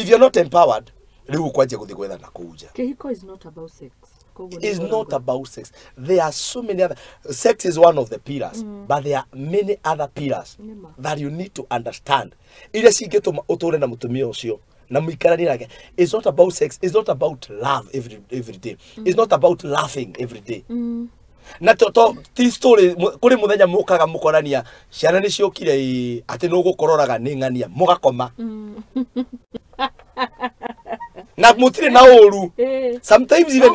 if you're not empowered, riu kwaje guthi gwethana kuja. Kihiko is not about sex. It's not about sex. There are so many other. Sex is one of the pillars, but there are many other pillars that you need to understand. Ile singetuma utore na mutumia ucio na muikarani nake. It's not about sex. It's not about love every day. It's not about laughing every day. Na to this story kuri muthenya mukaga mukorania ciana ni ciokire ati no gukororaga ni ngania mugakoma. Na mutire na oru. Sometimes even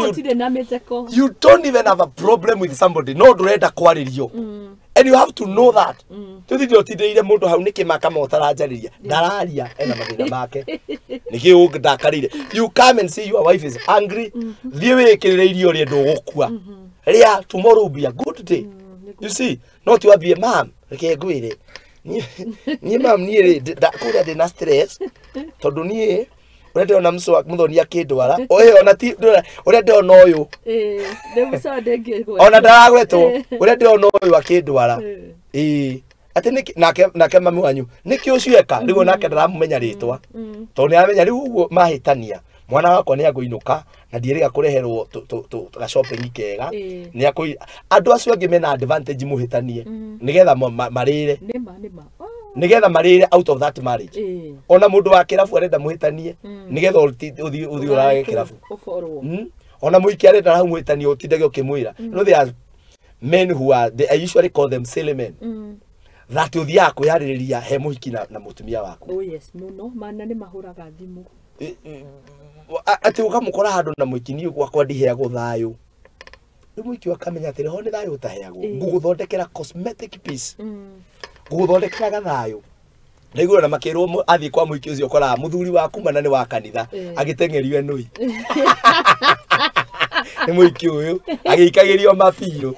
you don't even have a problem with somebody. No durenda kwaririo. And you have to know that. Tuthi ndotideire mundu hau nikimaka motarajariria. Ndararia ena mathina make. Niki undakarire. You come and see your wife is angry. Thie wikirire irio ri ndugukua. Ria tomorrow will be a good day. You see, not you be a mom. Reke ngwire. Ni mom ni da kuria de na stress. Tondu ni urende ona mso muthoni akindwara oye ona ti urende ona uyu ndemuso ndenge ona ndaragwetwo urende ona uyu akindwara ati nake mami wanyu niki ucieka riu nake ndaramumenya ritwa tondu ni amenya riu uguo mahitania mwana wakwa ni aguinuka na ndierega kureherwo ga shopping kega ni akui andu acio angi mena advantage muhitanie nigetha marire nigetha marire out of that marriage ona mundu wa kirafu arenda muhitanie nigetha uthi urage kirafu ona muiki arenda rahu muhitanie utindage ukimwira no there are men who are I usually call them silly men that uthi akwihariria he muhiki na mutumia waku. Oh yes muno mana ni mahuraga thimu ati ukamukora handu na muikini gwakwa ndiheagwo thayu ni muiki wakamenya atiri ho ni thayu utaheagwo nguguthondekera cosmetic piece nguguthondekera gathayu niguo na makirwo athi kwa muiki ucio kora muthuri waku mana ni wa kanitha agitengerio enui ni muiki uyu agikagirio mapiru